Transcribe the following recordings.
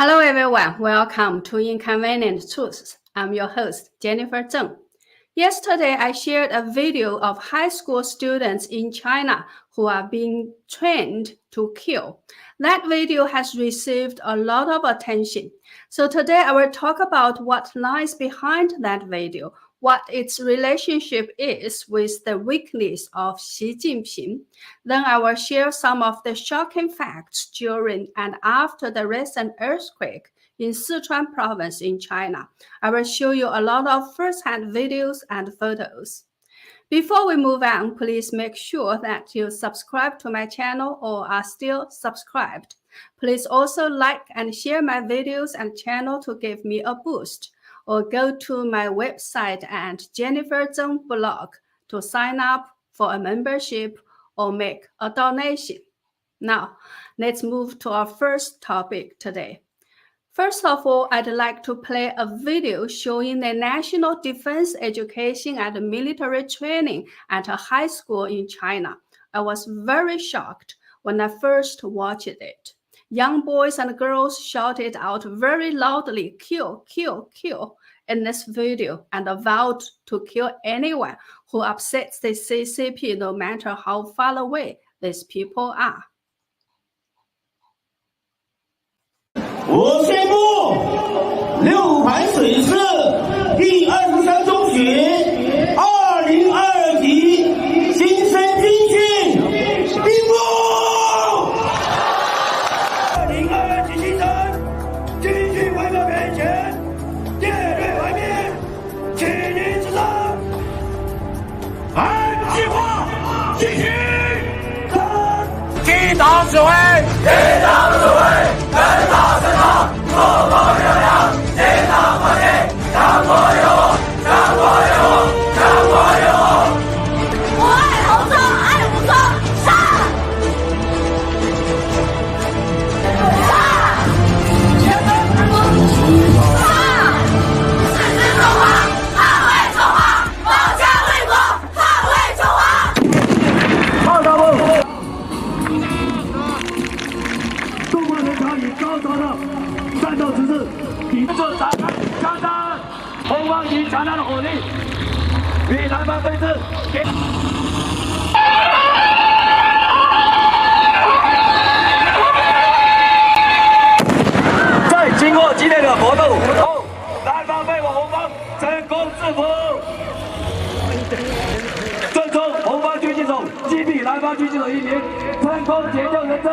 Hello everyone, welcome to Inconvenient Truths. I'm your host, Jennifer Zeng. Yesterday, I shared a video of high school students in China who are being trained to kill. That video has received a lot of attention. So today I will talk about what lies behind that video, what its relationship is with the weakness of Xi Jinping. Then I will share some of the shocking facts during and after the recent earthquake in Sichuan Province in China. I will show you a lot of first-hand videos and photos. Before we move on, please make sure that you subscribe to my channel or are still subscribed. Please also like and share my videos and channel to give me a boost, or go to my website and Jennifer Zeng blog to sign up for a membership or make a donation. Now, let's move to our first topic today. First of all, I'd like to play a video showing the national defense education and military training at a high school in China. I was very shocked when I first watched it. Young boys and girls shouted out very loudly, "Kill, kill, kill," in this video and vowed to kill anyone who upsets the CCP, no matter how far away these people are. 我宣布，六盘水市第23中学2022级新生军训闭幕。2022级新生军训外表面前，列队外面，请您指正。按计划进行。听党指挥，听党指挥。 跟党声讨，国国有粮，健康环境，强国有我，强国有我，强国有我。我爱红色，爱武装，上！上！前门之风，上！支持中华，捍卫中华，保家卫国，捍卫中华。报道部。 高潮的战斗指示，抵制展开枪战，红方以强大的火力与南方对峙。在经过激烈的搏斗后，南方被我红方成功制服。最终，红方狙击手击毙南方狙击手1名，成功解救人质。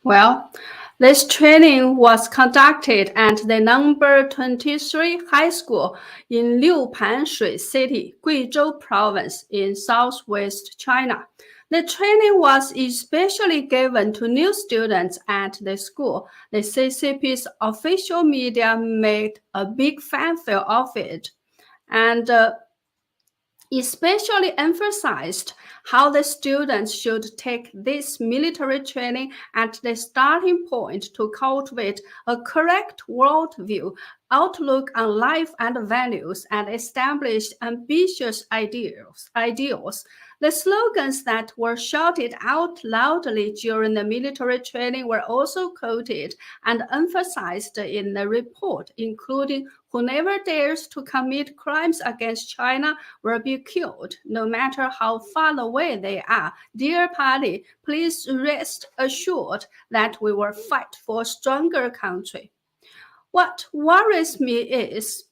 Well, this training was conducted at the number 23 high school in Liupanshui City, Guizhou Province in southwest China. The training was especially given to new students at the school. The CCP's official media made a big fanfare of it, and especially emphasized how the students should take this military training at the starting point to cultivate a correct worldview, outlook on life and values, and establish ambitious ideals. The slogans that were shouted out loudly during the military training were also quoted and emphasized in the report, including "Whoever dares to commit crimes against China will be killed, no matter how far away they are. Dear party, please rest assured that we will fight for a stronger country." What worries me is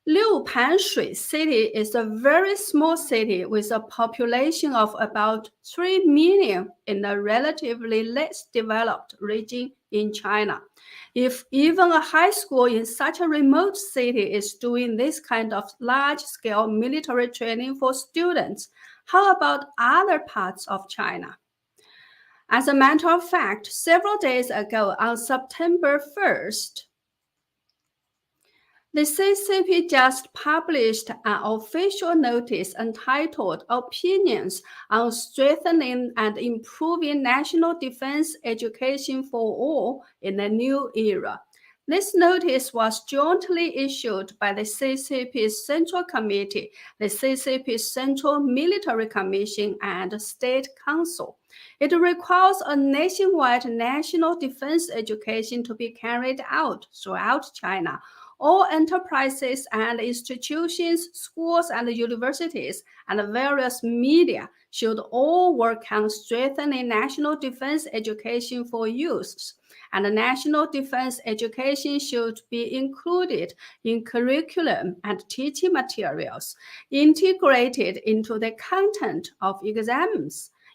Liupanshui City is a very small city with a population of about 3 million in a relatively less developed region in China. If even a high school in such a remote city is doing this kind of large-scale military training for students, how about other parts of China? As a matter of fact, several days ago on September 1st, the CCP just published an official notice entitled Opinions on Strengthening and Improving National Defense Education for All in the New Era. This notice was jointly issued by the CCP's Central Committee, the CCP's Central Military Commission, and State Council. It requires a nationwide national defense education to be carried out throughout China. All enterprises and institutions, schools and universities, and various media should all work on strengthening national defense education for youths. And national defense education should be included in curriculum and teaching materials, integrated into the content of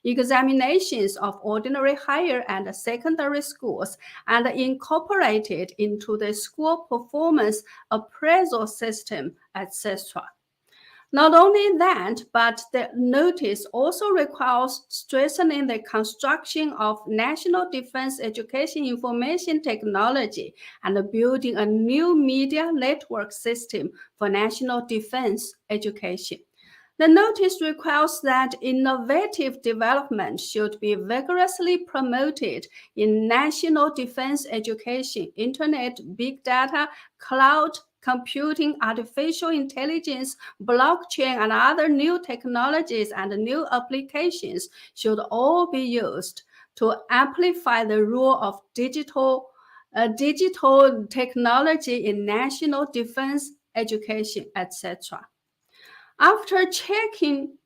examinations of ordinary higher and secondary schools, and incorporated into the school performance appraisal system, etc. Not only that, but the notice also requires strengthening the construction of national defense education information technology and building a new media network system for national defense education. The notice requires that innovative development should be vigorously promoted in national defense education, internet, big data, cloud computing, artificial intelligence, blockchain, and other new technologies and new applications should all be used to amplify the role of digital technology in national defense education, etc. After checking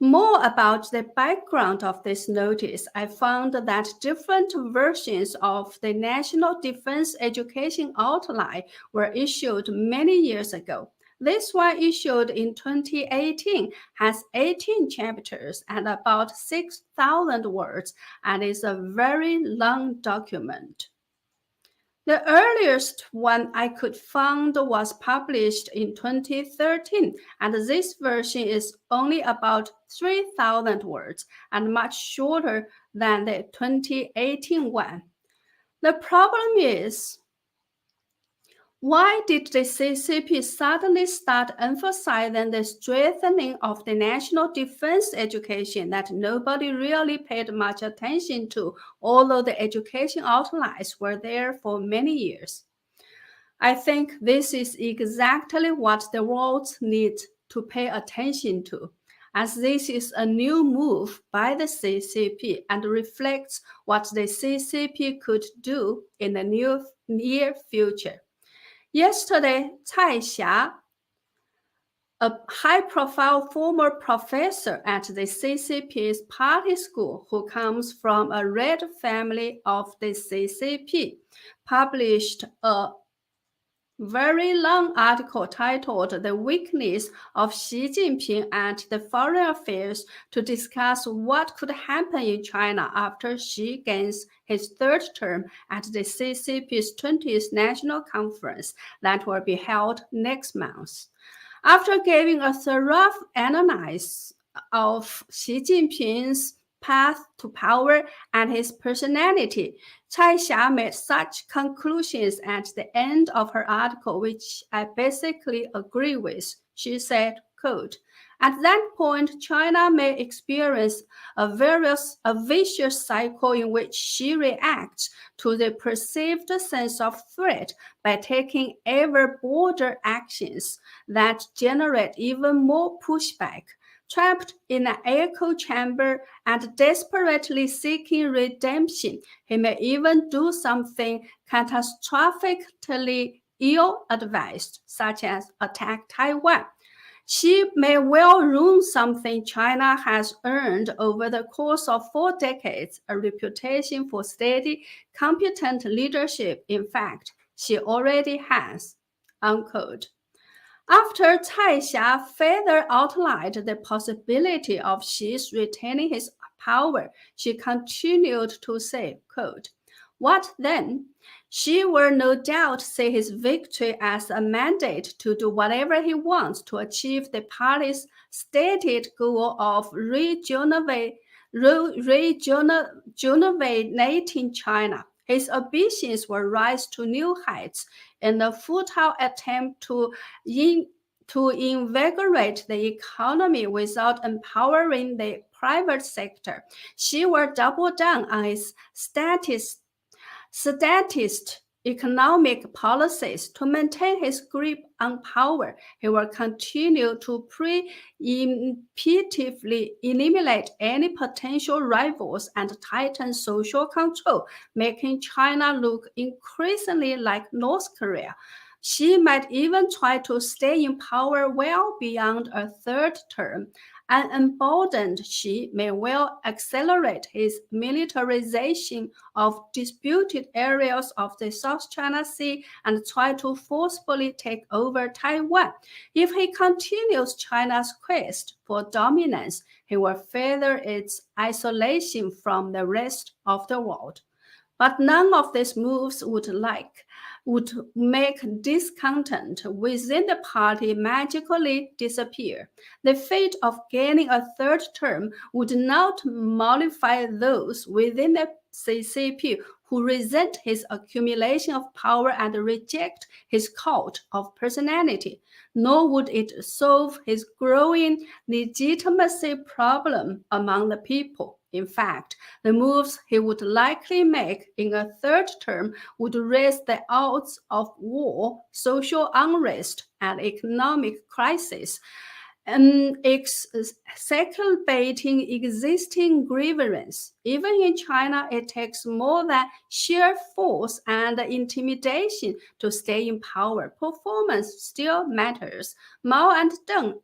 more about the background of this notice, I found that different versions of the National Defense Education Outline were issued many years ago. This one, issued in 2018, has 18 chapters and about 6,000 words and is a very long document. The earliest one I could find was published in 2013, and this version is only about 3,000 words and much shorter than the 2018 one. The problem is, why did the CCP suddenly start emphasizing the strengthening of the national defense education that nobody really paid much attention to, although the education outlines were there for many years? I think this is exactly what the world needs to pay attention to, as this is a new move by the CCP and reflects what the CCP could do in the near future. Yesterday, Cai Xia, a high-profile former professor at the CCP's party school who comes from a red family of the CCP, published a very long article titled The Weakness of Xi Jinping and the Foreign Affairs to discuss what could happen in China after Xi gains his third term at the CCP's 20th National Conference that will be held next month. After giving a thorough analysis of Xi Jinping's path to power and his personality, Cai Xia made such conclusions at the end of her article, which I basically agree with. She said, quote, "At that point, China may experience a vicious cycle in which she reacts to the perceived sense of threat by taking ever bolder actions that generate even more pushback. Trapped in an echo chamber and desperately seeking redemption, he may even do something catastrophically ill-advised, such as attack Taiwan. She may well ruin something China has earned over the course of 4 decades, a reputation for steady, competent leadership. In fact, she already has," unquote. After Cai Xia further outlined the possibility of Xi's retaining his power, she continued to say, quote, "What then? Xi will no doubt see his victory as a mandate to do whatever he wants to achieve the party's stated goal of rejuvenating China. His ambitions will rise to new heights in a futile attempt to invigorate the economy without empowering the private sector. Xi will double down on his statist economic policies to maintain his grip on power. He will continue to preemptively eliminate any potential rivals and tighten social control, making China look increasingly like North Korea. Xi might even try to stay in power well beyond a third term. An emboldened Xi may well accelerate his militarization of disputed areas of the South China Sea and try to forcefully take over Taiwan. If he continues China's quest for dominance, he will further its isolation from the rest of the world. But none of these moves would make discontent within the party magically disappear. The fate of gaining a third term would not mollify those within the CCP who resent his accumulation of power and reject his cult of personality, nor would it solve his growing legitimacy problem among the people. In fact, the moves he would likely make in a third term would raise the odds of war, social unrest, and economic crisis, exacerbating existing grievances. Even in China, it takes more than sheer force and intimidation to stay in power. Performance still matters. Mao and Deng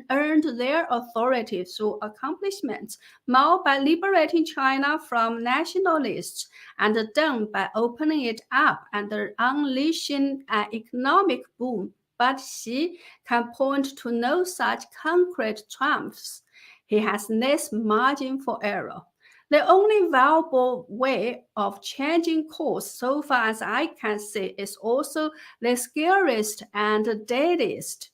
earned their authority through accomplishments. Mao by liberating China from nationalists, and Deng by opening it up and unleashing an economic boom. But Xi can point to no such concrete triumphs. He has less margin for error. The only viable way of changing course, so far as I can see, is also the scariest and deadliest,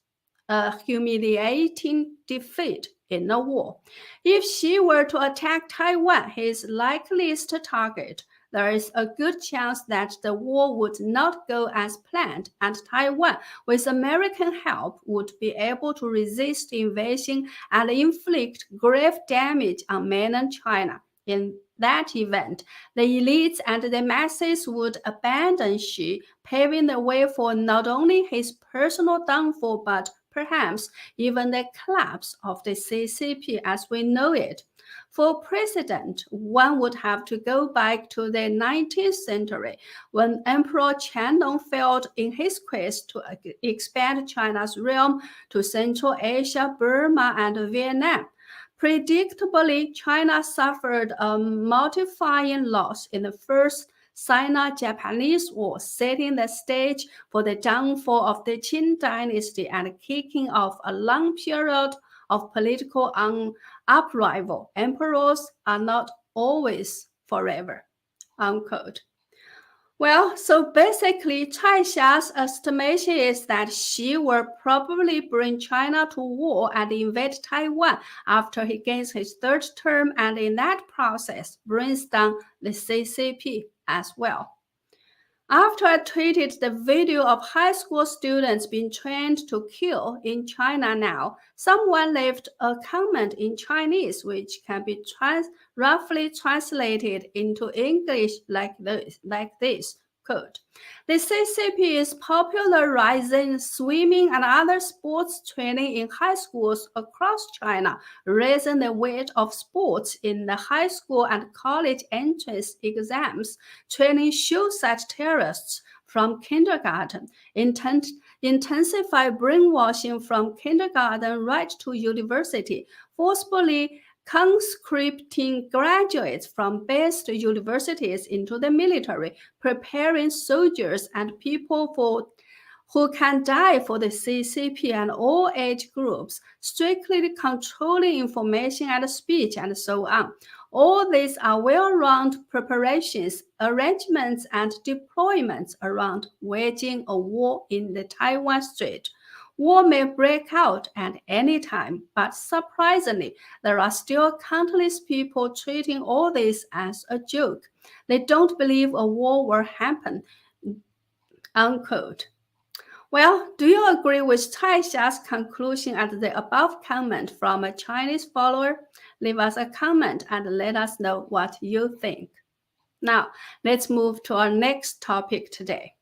a humiliating defeat in a war. If Xi were to attack Taiwan, his likeliest target, there is a good chance that the war would not go as planned, and Taiwan, with American help, would be able to resist invasion and inflict grave damage on mainland China. In that event, the elites and the masses would abandon Xi, paving the way for not only his personal downfall, but perhaps even the collapse of the CCP as we know it. For president, one would have to go back to the 19th century when Emperor Qianlong failed in his quest to expand China's realm to Central Asia, Burma, and Vietnam. Predictably, China suffered a mortifying loss in the First Sino-Japanese War, setting the stage for the downfall of the Qing dynasty and kicking off a long period of political upheaval. Emperors are not always forever." Unquote. Well, so basically, Cai Xia's estimation is that Xi will probably bring China to war and invade Taiwan after he gains his third term, and in that process brings down the CCP as well. After I tweeted the video of high school students being trained to kill in China now, someone left a comment in Chinese which can be roughly translated into English like this. Quote, "The CCP is popularizing swimming and other sports training in high schools across China, raising the weight of sports in the high school and college entrance exams, training suicide terrorists from kindergarten, intensify brainwashing from kindergarten right to university, forcefully conscripting graduates from best universities into the military, preparing soldiers and people who can die for the CCP and all age groups, strictly controlling information and speech, and so on. All these are well-run preparations, arrangements, and deployments around waging a war in the Taiwan Strait. War may break out at any time, but surprisingly, there are still countless people treating all this as a joke. They don't believe a war will happen, unquote. Well, do you agree with Cai Xia's conclusion at the above comment from a Chinese follower? Leave us a comment and let us know what you think. Now, let's move to our next topic today.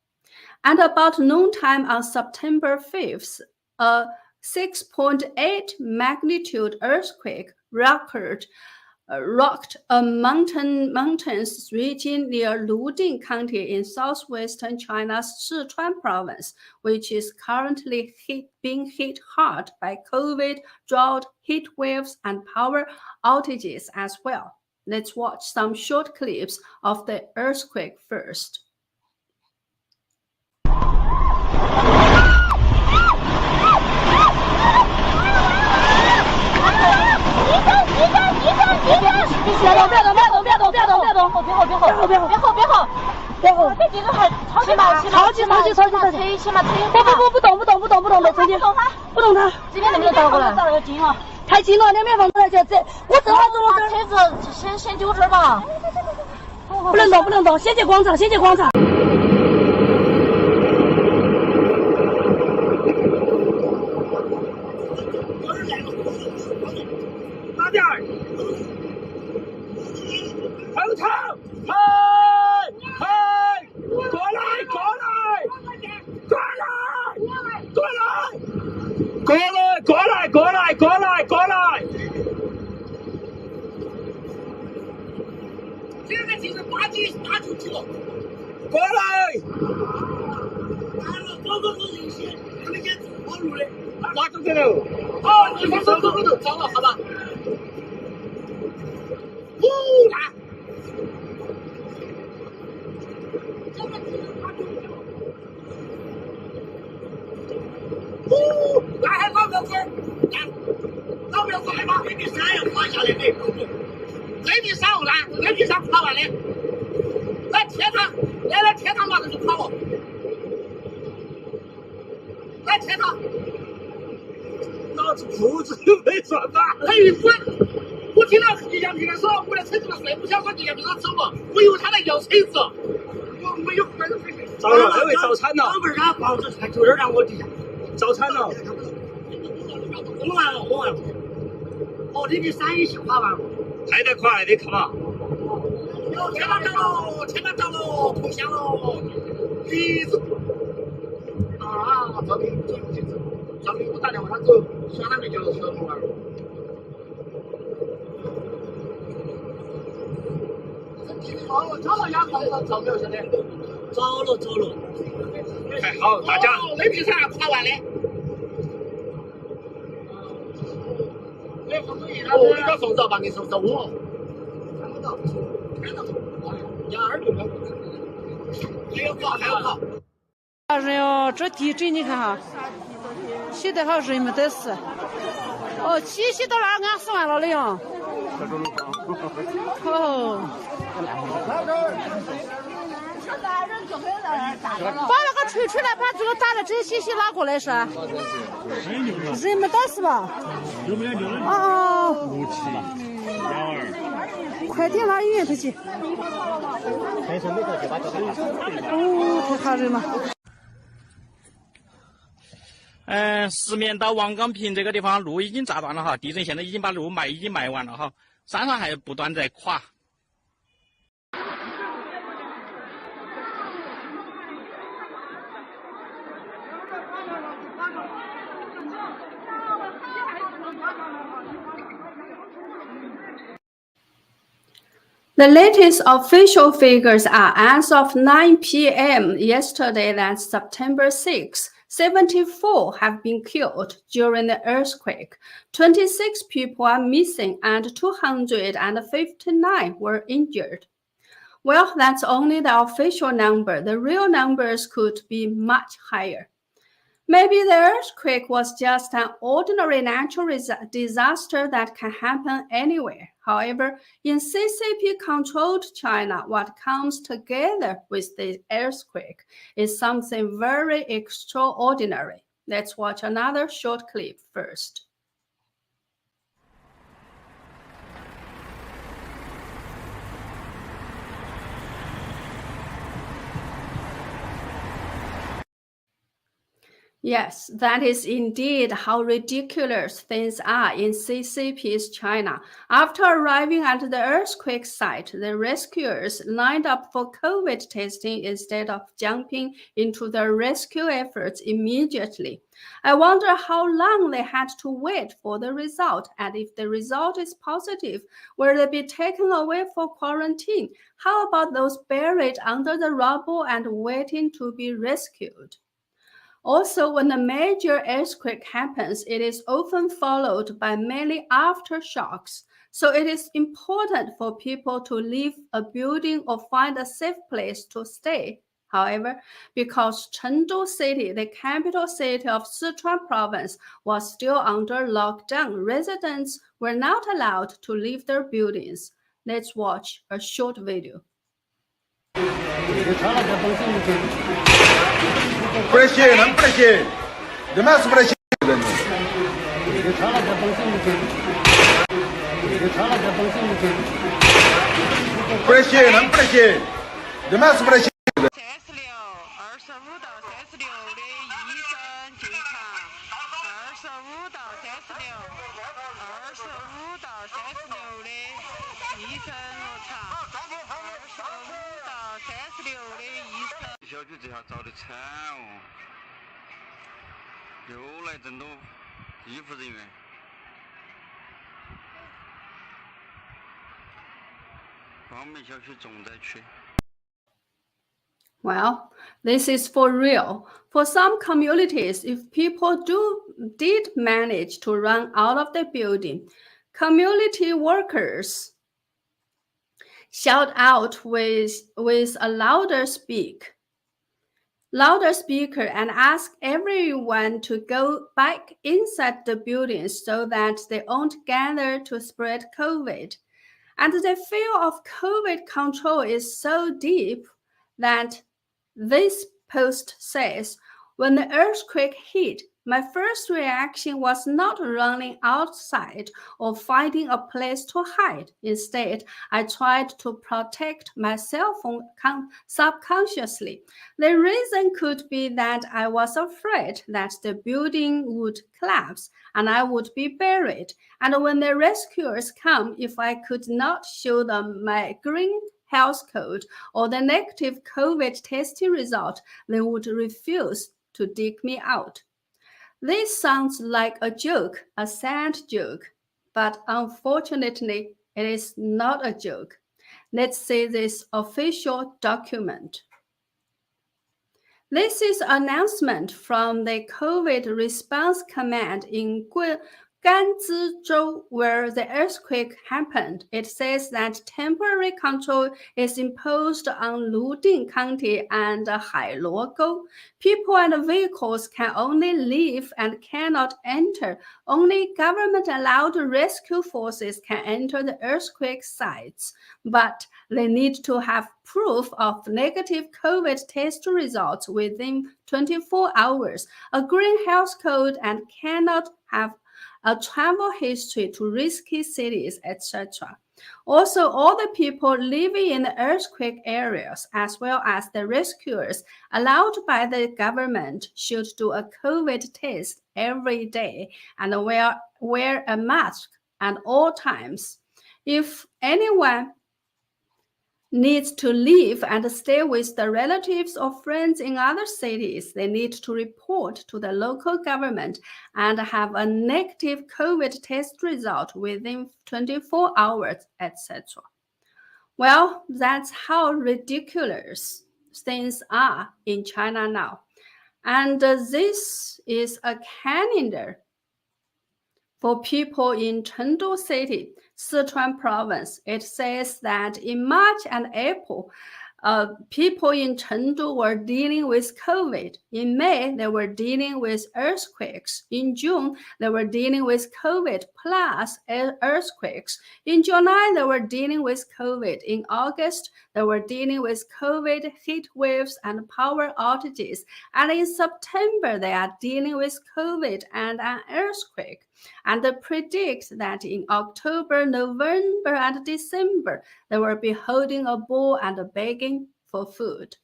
At about noontime on September 5th, a 6.8 magnitude earthquake rocked a mountainous region near Luding County in southwestern China's Sichuan Province, which is currently being hit hard by COVID, drought, heat waves, and power outages as well. Let's watch some short clips of the earthquake first.太近了，两边房子来这，我正好走了这。车子先丢这儿吧。不能动，不能动，先去广场，先去广场。大点儿，横长，嗨，过来，过来，过来，过来，过来，过来，过来，过来，过来。这个其实打出去了，过来。完了，走走走这些，他们先跑路的，拉出去了。好，你们走走走走了，好吧？来。来，老表子，来，老表子来吧，那边山要滑下来没？那边山来，那边山爬完的，来天堂，来天堂马上就爬了，来天堂，老子裤子都没穿吧？他一滚，我听到李阳平的说，我在车子上睡，不想说李阳平他走了，我以为他来摇车子，我没有门儿。糟了，那位早产了，老妹儿家房子才就有点我地下。早产了，我完了，我完了。哦，你的山也是爬完了，开得快，你看嘛。天马着喽，天马着喽，投降喽，鼻子。啊，赵明走，赵明我打电话他走，说他没叫车弄完了。哦，找了牙膏了，找没有现在？找了。还好，大家。哦，那边山爬完的。哦，你把送走，把你送走我。看不到，压耳就没有。还有跑。人哟，这地震你看哈，起得好人没得事。哦，起到那儿俺死完了的哟。哦。把那个锤来，把这个打的这些拿过来是？人没打死吧？啊快点拉医院去。哦，太吓人了。石棉到王岗坪这个地方路已经炸断了哈，地震现在已经把路已经埋完了哈，山上还不断在垮。The latest official figures are as of 9 p.m. yesterday, that's September 6, 74 have been killed during the earthquake. 26 people are missing and 259 were injured. Well, that's only the official number. The real numbers could be much higher. Maybe the earthquake was just an ordinary natural disaster that can happen anywhere. However, in CCP-controlled China, what comes together with the earthquake is something very extraordinary. Let's watch another short clip first. Yes, that is indeed how ridiculous things are in CCP's China. After arriving at the earthquake site, the rescuers lined up for COVID testing instead of jumping into the rescue efforts immediately. I wonder how long they had to wait for the result, and if the result is positive, will they be taken away for quarantine? How about those buried under the rubble and waiting to be rescued? Also, when a major earthquake happens, it is often followed by many aftershocks. So it is important for people to leave a building or find a safe place to stay. However, because Chengdu City, the capital city of Sichuan Province, was still under lockdown, residents were not allowed to leave their buildings. Let's watch a short video. Прощение, прощение. Для нас прощение. Прощение, прощение. Для нас прощение. 25到36的医生进场，25到36，25到36的医生入场，25到36的医生。小区这下遭得惨哦，又来这么多医护人员。 Well, this is for real. For some communities, if people did manage to run out of the building, community workers shout out with a louder speaker and ask everyone to go back inside the building so that they won't gather to spread COVID. And the fear of COVID control is so deep that this post says, when the earthquake hit, my first reaction was not running outside or finding a place to hide. Instead, I tried to protect myself subconsciously. The reason could be that I was afraid that the building would collapse and I would be buried. And when the rescuers come, if I could not show them my green health code or the negative COVID testing result, they would refuse to dig me out. This sounds like a joke, a sad joke, but unfortunately, it is not a joke. Let's see this official document. This is an announcement from the COVID Response Command in Ganzhou, where the earthquake happened. It says that temporary control is imposed on Luding County and Hailuogou. People and vehicles can only leave and cannot enter. Only government-allowed rescue forces can enter the earthquake sites, but they need to have proof of negative COVID test results within 24 hours, a green health code, and cannot have a travel history to risky cities, etc. Also, all the people living in the earthquake areas, as well as the rescuers allowed by the government, should do a COVID test every day and wear a mask at all times. If anyone needs to leave and stay with the relatives or friends in other cities, they need to report to the local government and have a negative COVID test result within 24 hours, etc. Well, that's how ridiculous things are in China now. And this is a calendar for people in Chengdu City, Sichuan Province. It says that in March and April, people in Chengdu were dealing with COVID. In May, they were dealing with earthquakes. In June, they were dealing with COVID plus earthquakes. In July, they were dealing with COVID. In August, they were dealing with COVID, heat waves, and power outages. And in September, they are dealing with COVID and an earthquake. And they predict that in October, November, and December, they will be holding a ball and begging for food.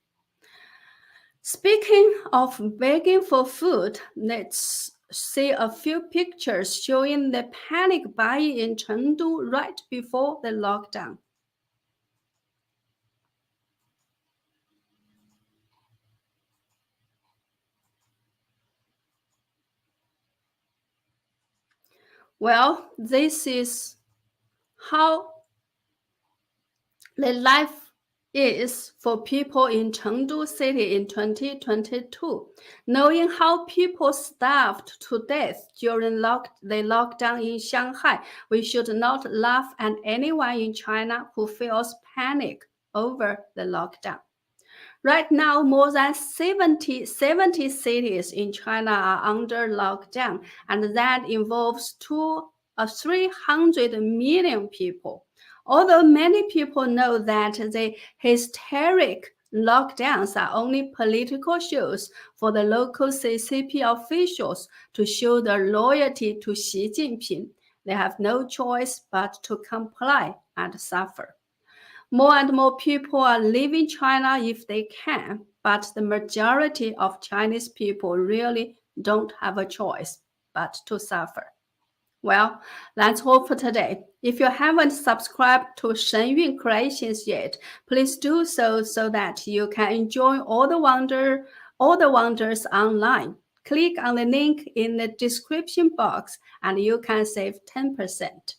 Speaking of begging for food, let's see a few pictures showing the panic buying in Chengdu right before the lockdown. Well, this is how the life is for people in Chengdu City in 2022. Knowing how people starved to death during the lockdown in Shanghai, we should not laugh at anyone in China who feels panic over the lockdown. Right now, more than 70 cities in China are under lockdown, and that involves 300 million people. Although many people know that the hysteric lockdowns are only political shows for the local CCP officials to show their loyalty to Xi Jinping, they have no choice but to comply and suffer. More and more people are leaving China if they can, but the majority of Chinese people really don't have a choice but to suffer. Well, that's all for today. If you haven't subscribed to Shenyun Creations yet, please do so that you can enjoy all the wonders online. Click on the link in the description box and you can save 10%.